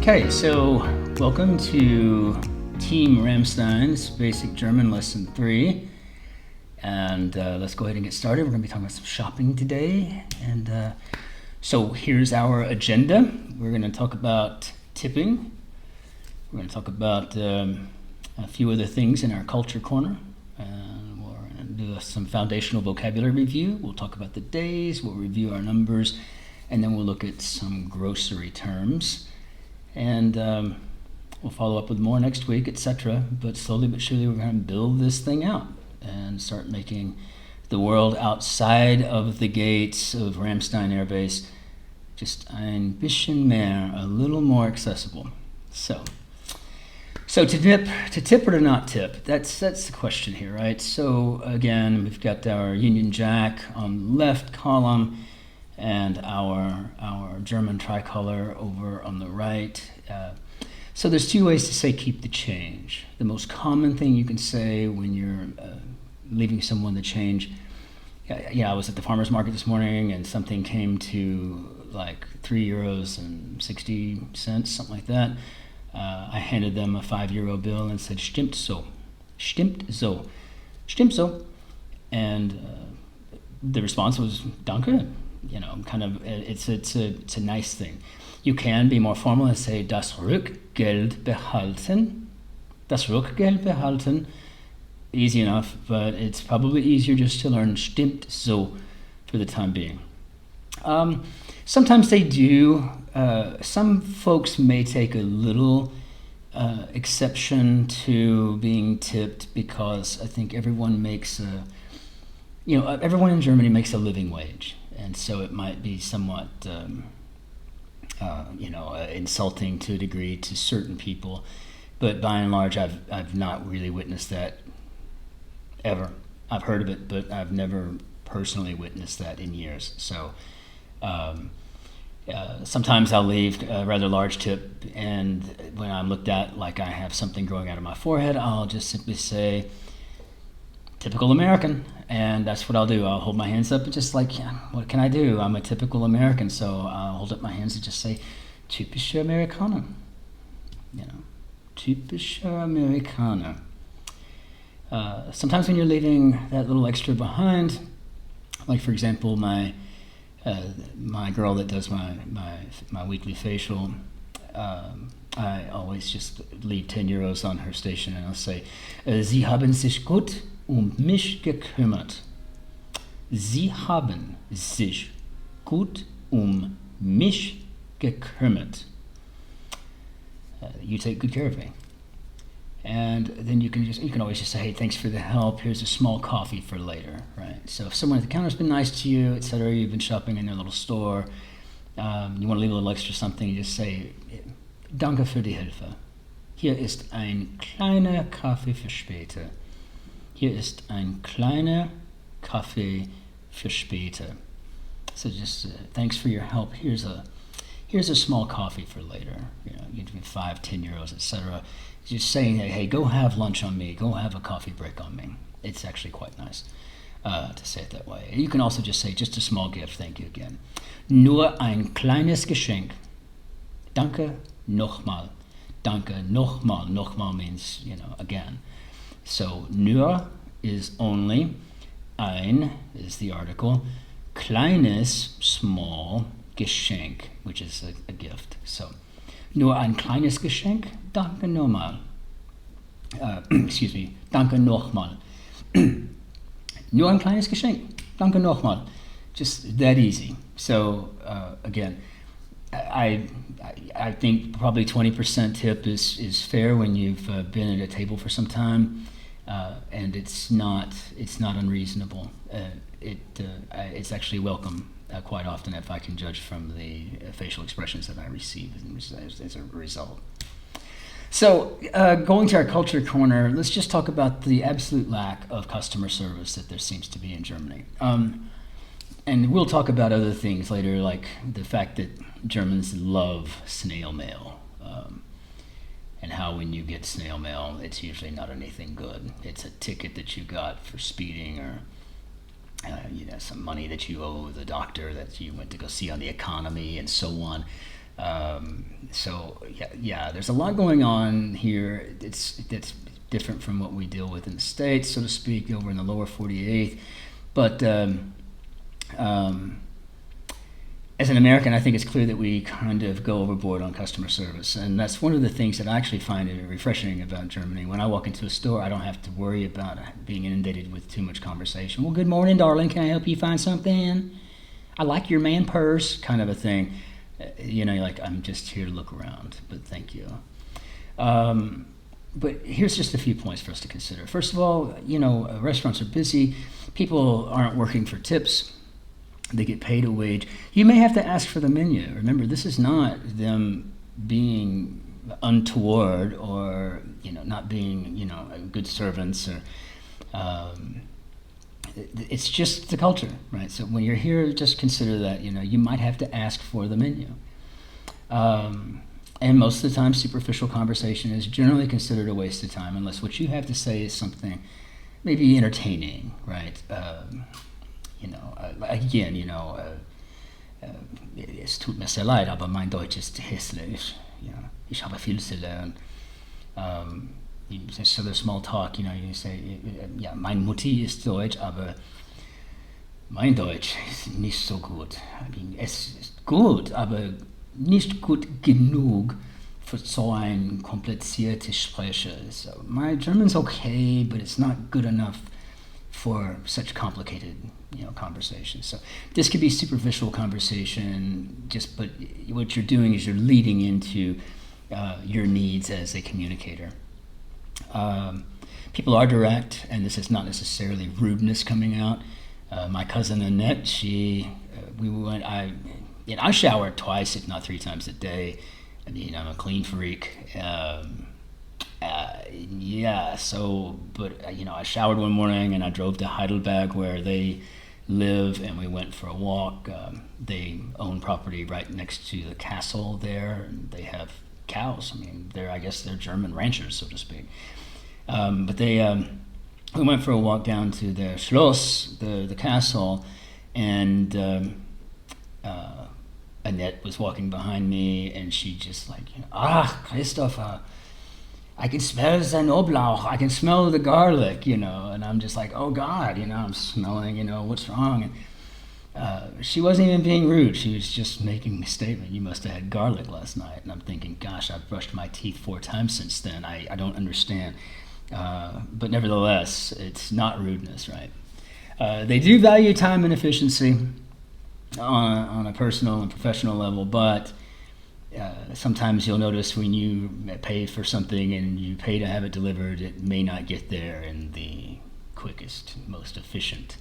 Okay, so welcome to Team Ramstein's Basic German Lesson 3. And let's go ahead and get started. We're going to be talking about some shopping today. And so here's our agenda. We're going to talk about tipping. We're going to talk about a few other things in our culture corner. And we're going to do some foundational vocabulary review. We'll talk about the days. We'll review our numbers. And then we'll look at some grocery terms. And we'll follow up with more next week, etc. But slowly but surely we're going to build this thing out and start making the world outside of the gates of Ramstein Air Base just ein bisschen mehr, a little more accessible. So to tip or to not tip, that's the question here, right? So again, we've got our Union Jack on the left column and our German tricolor over on the right. So there's two ways to say keep the change. The most common thing you can say when you're leaving someone the change, I was at the farmer's market this morning and something came to like €3.60, something like that. I handed them a €5 bill and said, stimmt so, stimmt so, stimmt so. And the response was, danke. It's a nice thing. You can be more formal and say, das Rückgeld behalten. Das Rückgeld behalten. Easy enough, but it's probably easier just to learn stimmt so for the time being. Sometimes they do. Some folks may take a little exception to being tipped because I think everyone in Germany makes a living wage. And so it might be somewhat, insulting to a degree to certain people. But by and large, I've not really witnessed that ever. I've heard of it, but I've never personally witnessed that in years. So sometimes I'll leave a rather large tip, and when I'm looked at like I have something growing out of my forehead, I'll just simply say, typical American. And that's what I'll do. I'll hold my hands up and just like, what can I do? I'm a typical American, so I'll hold up my hands and just say, typischer Amerikaner. Typischer Amerikaner. Sometimes when you're leaving that little extra behind, like for example, my girl that does my weekly facial, I always just leave €10 on her station and I'll say, Sie haben sich gut mich gekümmert. Sie haben sich gut mich gekümmert. You take good care of me. And then you can always just say, hey, thanks for the help. Here's a small coffee for later, right? So if someone at the counter's been nice to you, etc., you've been shopping in their little store, you want to leave a little extra something, you just say, danke für die Hilfe. Hier ist ein kleiner Kaffee für später. Hier ist ein kleiner Kaffee für später. So just thanks for your help. Here's a small coffee for later. You give me €5, €10, etc. Just saying, hey, go have lunch on me. Go have a coffee break on me. It's actually quite nice to say it that way. You can also just say, just a small gift. Thank you again. Nur ein kleines Geschenk. Danke nochmal. Danke nochmal. Nochmal means, again. So, nur is only, ein is the article, kleines, small, Geschenk, which is a gift. So, nur ein kleines Geschenk, danke nochmal. Danke nochmal. Nur ein kleines Geschenk, danke nochmal. Just that easy. So, again, I think probably 20% tip is fair when you've been at a table for some time, and it's not unreasonable. It's actually welcome quite often if I can judge from the facial expressions that I receive as a result. So going to our culture corner, let's just talk about the absolute lack of customer service that there seems to be in Germany. And we'll talk about other things later, like the fact that Germans love snail mail, and how when you get snail mail, it's usually not anything good. It's a ticket that you got for speeding, or some money that you owe the doctor that you went to go see on the economy, and so on. So there's a lot going on here. It's different from what we deal with in the States, so to speak, over in the lower 48th. But as an American, I think it's clear that we kind of go overboard on customer service. And that's one of the things that I actually find refreshing about Germany. When I walk into a store, I don't have to worry about being inundated with too much conversation. Well, good morning, darling. Can I help you find something? I like your man purse, kind of a thing. You're like, I'm just here to look around, but thank you. But here's just a few points for us to consider. First of all, restaurants are busy. People aren't working for tips. They get paid a wage. You may have to ask for the menu. Remember, this is not them being untoward or not being good servants or. It's just the culture, right? So when you're here, just consider that you might have to ask for the menu. And most of the time, superficial conversation is generally considered a waste of time unless what you have to say is something maybe entertaining, right? Es tut mir sehr leid, aber mein Deutsch ist hässlich. Ich habe viel zu lernen. So there's small talk, you say, mein Mutti ist Deutsch, aber mein Deutsch ist nicht so gut. Es ist gut, aber nicht gut genug für so ein kompliziertes Sprecher. So my German's okay, but it's not good enough for such complicated, conversations. So this could be superficial conversation, but what you're doing is you're leading into your needs as a communicator. People are direct, and this is not necessarily rudeness coming out. My cousin Annette, I shower twice, if not 3 times a day. I'm a clean freak. I showered one morning and I drove to Heidelberg where they live, and we went for a walk. They own property right next to the castle there, and they have cows. They're German ranchers, so to speak. But we went for a walk down to the Schloss, the castle, and Annette was walking behind me, and she just Christopher, I can smell the Knoblauch, I can smell the garlic, and I'm just like, oh God, I'm smelling, what's wrong? And she wasn't even being rude. She was just making a statement. You must have had garlic last night. And I'm thinking, gosh, I've brushed my teeth 4 times since then. I don't understand. But nevertheless, it's not rudeness, right? They do value time and efficiency on a personal and professional level, but sometimes you'll notice when you pay for something and you pay to have it delivered, it may not get there in the quickest, most efficient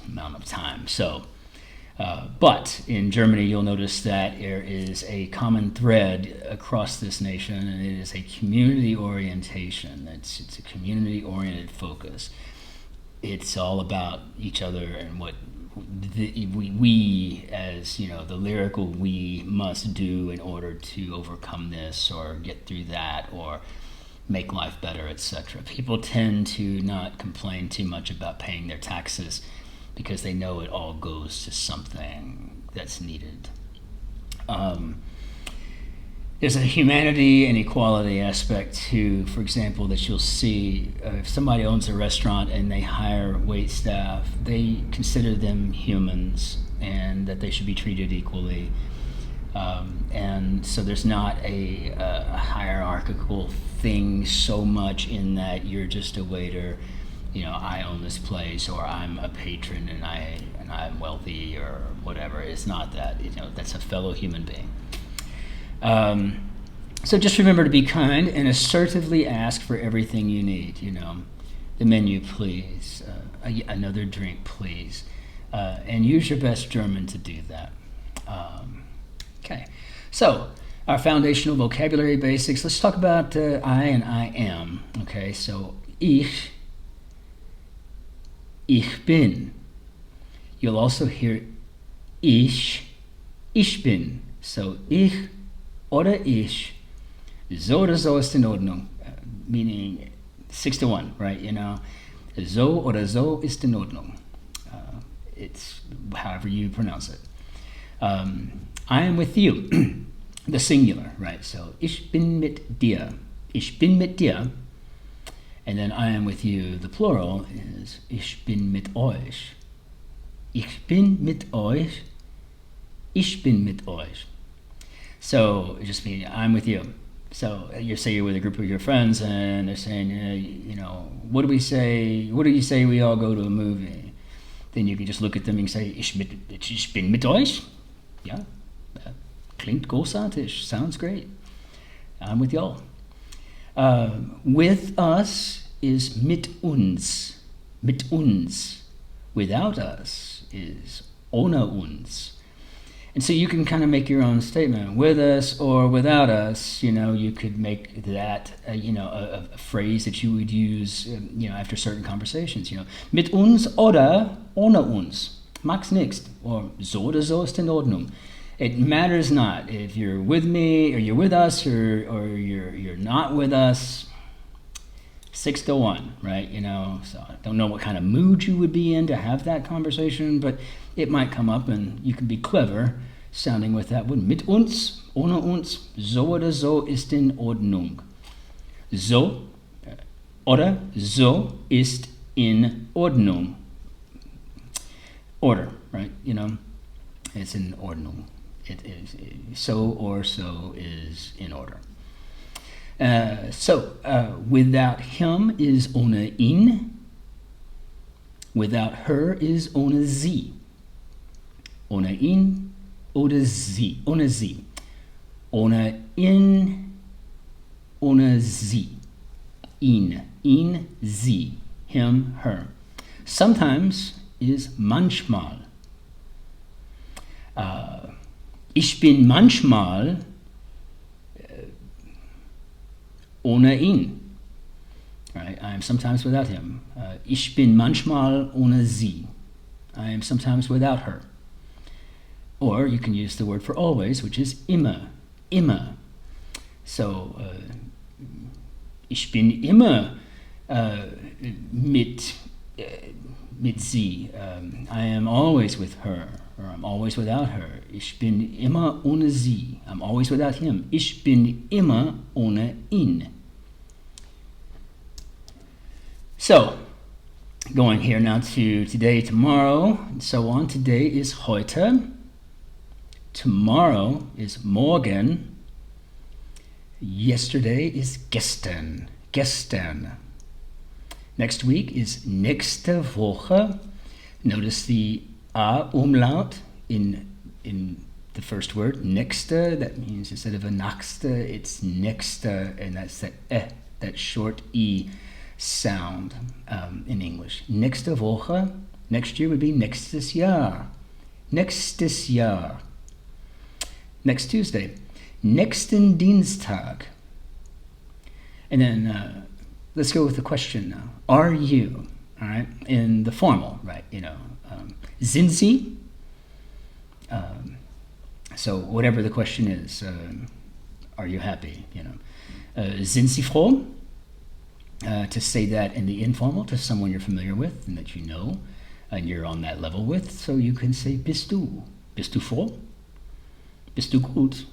amount of time. So, but in Germany, you'll notice that there is a common thread across this nation, and it is a community orientation. It's a community-oriented focus. It's all about each other and what we as the lyrical we must do in order to overcome this or get through that or make life better, etc. People tend to not complain too much about paying their taxes because they know it all goes to something that's needed. There's a humanity and equality aspect to, for example, that you'll see if somebody owns a restaurant and they hire wait staff, they consider them humans and that they should be treated equally. And so there's not a hierarchical thing so much in that you're just a waiter, I own this place, or I'm a patron and I'm wealthy or whatever. It's not that, that's a fellow human being. So just remember to be kind and assertively ask for everything you need. The menu, please. Another drink, please. And use your best German to do that. Okay. So our foundational vocabulary basics. Let's talk about I and I am. Okay. So ich bin. You'll also hear ich bin. So ich oder ich, so oder so ist in Ordnung, meaning 6-1, right? So oder so ist in Ordnung. It's however you pronounce it. I am with you. The singular, right? So, ich bin mit dir. Ich bin mit dir. And then I am with you, the plural is ich bin mit euch. Ich bin mit euch. Ich bin mit euch. So it just means I'm with you. So you say you're with a group of your friends and they're saying, what do we say? What do you say we all go to a movie? Then you can just look at them and say, ich bin mit euch. Yeah, klingt großartig. Sounds great. I'm with y'all. With us is mit uns. Mit uns. Without us is ohne uns. And so you can kind of make your own statement. With us or without us, you could make that, a phrase that you would use, after certain conversations. Mit uns oder ohne uns. Macht's nichts. Or so oder so ist in Ordnung. It matters not if you're with me or you're with us or you're not with us. 6-1, right? So I don't know what kind of mood you would be in to have that conversation, but it might come up and you can be clever sounding with that one. Mit uns, ohne uns, so oder so ist in Ordnung. So oder so ist in Ordnung. Order, right? It's in Ordnung. It is so or so is in order. Without him is ohne ihn. Without her is ohne sie. Ohne ihn oder sie. Ohne sie. Ohne ihn, ohne sie. Ihn, sie. Him, her. Sometimes is manchmal. Ich bin manchmal ohne ihn. Right? I am sometimes without him. Ich bin manchmal ohne sie. I am sometimes without her. Or you can use the word for always, which is immer. Immer. So, ich bin immer mit sie. I am always with her. Or I'm always without her. Ich bin immer ohne sie. I'm always without him. Ich bin immer ohne ihn. So, going here now to today, tomorrow, and so on. Today is heute. Tomorrow is morgen. Yesterday is gestern. Gestern. Next week is nächste Woche. Notice the umlaut in the first word, nächste. That means instead of a nächste, it's nächste, and that's that short E sound in English. Nächste Woche. Next year would be nächstes Jahr. Nächstes Jahr. Next Tuesday. Nächsten Dienstag. And then let's go with the question now. Are you? All right, in the formal, right? Sind Sie? So whatever the question is, are you happy? Sind Sie froh? To say that in the informal to someone you're familiar with and that you know and you're on that level with, so you can say bist du? Bist du froh? Bist du gut?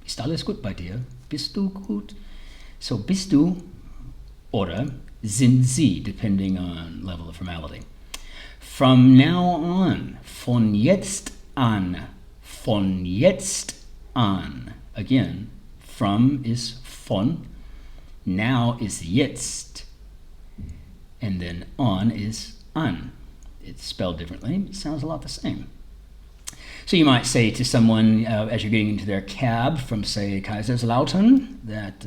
Ist alles gut bei dir? Bist du gut? So bist du oder sind Sie, depending on level of formality. From now on, von jetzt an, von jetzt an. Again, from is von, now is jetzt, and then on is an. It's spelled differently, it sounds a lot the same. So you might say to someone as you're getting into their cab from, say, Kaiserslautern, that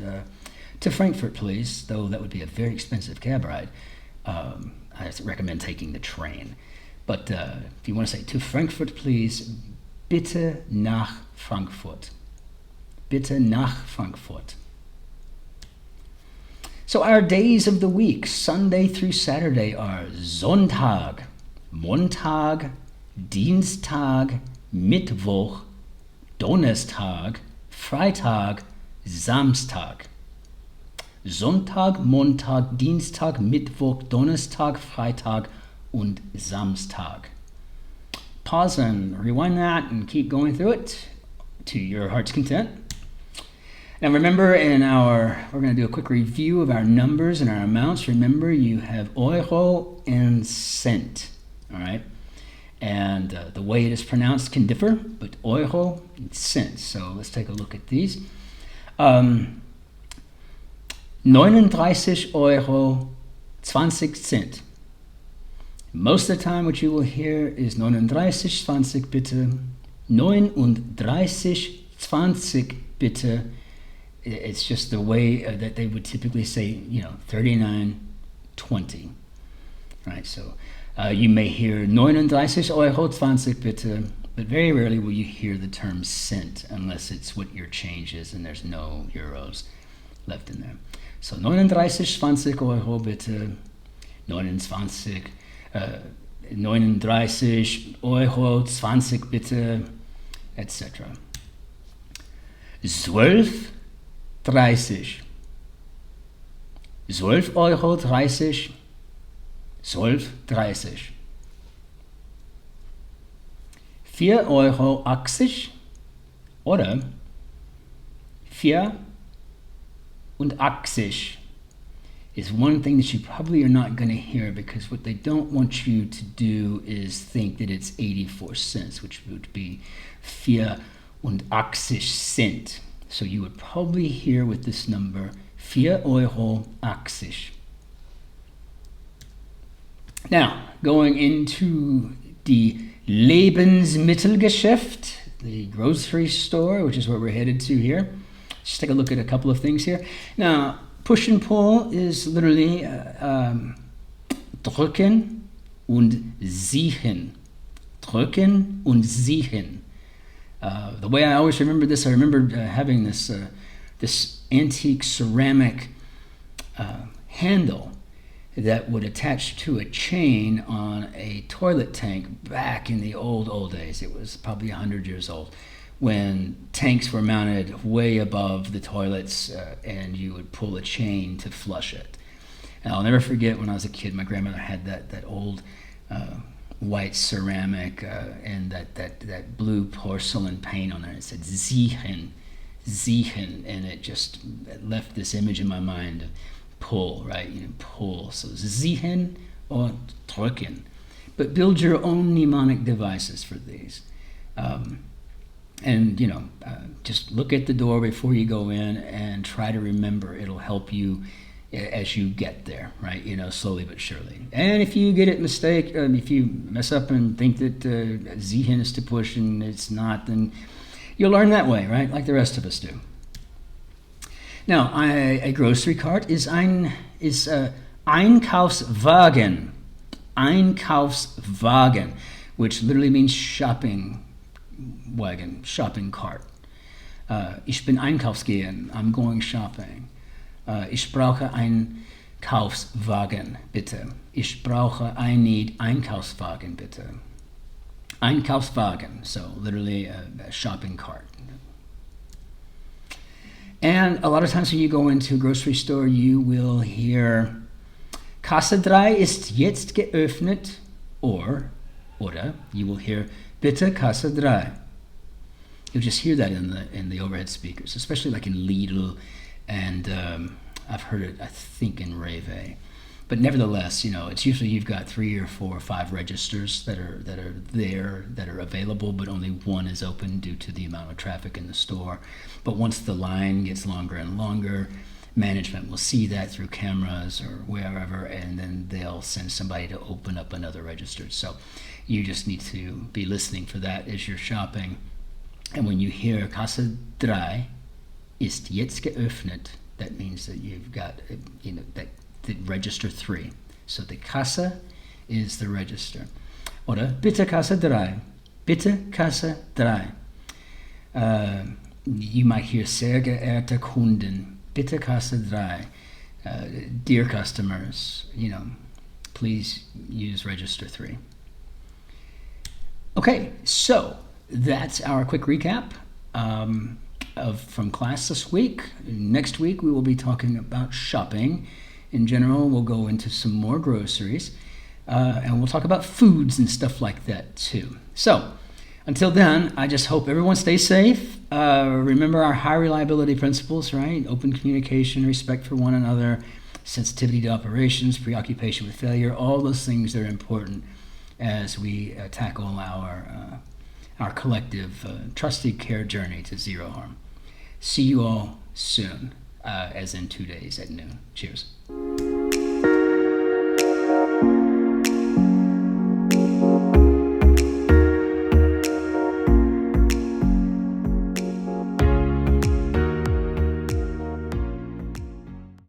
to Frankfurt, please, though that would be a very expensive cab ride. I recommend taking the train. But if you want to say, to Frankfurt, please, bitte nach Frankfurt. Bitte nach Frankfurt. So our days of the week, Sunday through Saturday, are Sonntag, Montag, Dienstag, Mittwoch, Donnerstag, Freitag, Samstag. Sonntag, Montag, Dienstag, Mittwoch, Donnerstag, Freitag und Samstag. Pause and rewind that and keep going through it. to your heart's content. Now remember, we're going to do a quick review of our numbers and our amounts. Remember, you have euro and cent, all right? And the way it is pronounced can differ, but euro and cent. So let's take a look at these. 39 euro 20 cent. Most of the time what you will hear is 39,20 bitte, 39,20 bitte. It's just the way that they would typically say, 39.20. Right, so you may hear 39 Euro 20 bitte, but very rarely will you hear the term cent unless it's what your change is and there's no euros left in there. So 39,20 Euro bitte, 39 Euro 20 bitte, etc. 12,30 12 Euro 30, 12,30 4 Euro 80 oder 84 is one thing that you probably are not going to hear, because what they don't want you to do is think that it's 84 cents, which would be 84 cent. So you would probably hear with this number 4,80 Euro. Now, going into the Lebensmittelgeschäft, the grocery store, which is where we're headed to here. Just take a look at a couple of things here. Now, push and pull is literally drücken und ziehen. Drücken und ziehen. The way I always remember this, I remember having this antique ceramic handle that would attach to a chain on a toilet tank back in the old days. It was probably 100 years old, when tanks were mounted way above the toilets and you would pull a chain to flush it. And I'll never forget, when I was a kid, my grandmother had that old white ceramic and that blue porcelain paint on there. It said ziehen, and it just left this image in my mind of pull, right? Pull. So ziehen or drücken. But build your own mnemonic devices for these. And just look at the door before you go in and try to remember. It'll help you as you get there, right? Slowly but surely. And if you get it if you mess up and think that ziehen is to push and it's not, then you'll learn that way, right? Like the rest of us do. Now, a grocery cart is Einkaufswagen. Einkaufswagen, which literally means shopping wagon, shopping cart. Ich bin Einkaufsgehen. I'm going shopping. Ich brauche einen Kaufswagen, bitte. I need Einkaufswagen, bitte. Einkaufswagen, so literally a shopping cart. And a lot of times when you go into a grocery store, you will hear Kasse 3 ist jetzt geöffnet, oder you will hear Bitte Kasse 3. You'll just hear that in the overhead speakers, especially like in Lidl, and I've heard it, I think, in Rewe. But nevertheless, it's usually you've got 3 or 4 or 5 registers that are there, that are available, but only one is open due to the amount of traffic in the store. But once the line gets longer and longer, management will see that through cameras or wherever, and then they'll send somebody to open up another register. So you just need to be listening for that as you're shopping. And when you hear Kasse 3 ist jetzt geöffnet, that means that you've got, that the register 3. So the Kasse is the register. Oder Bitte Kasse 3. Bitte Kasse 3. You might hear Sehr geehrte Kunden. Bitte Kasse 3. Dear customers, please use register 3. Okay, so that's our quick recap from class this week. Next week we will be talking about shopping. In general, we'll go into some more groceries, and we'll talk about foods and stuff like that too. So, Until then, I just hope everyone stays safe. Remember our high reliability principles, right? Open communication, respect for one another, sensitivity to operations, preoccupation with failure, all those things that are important as we tackle our collective trusted care journey to zero harm. See you all soon, as in 2 days at noon. Cheers.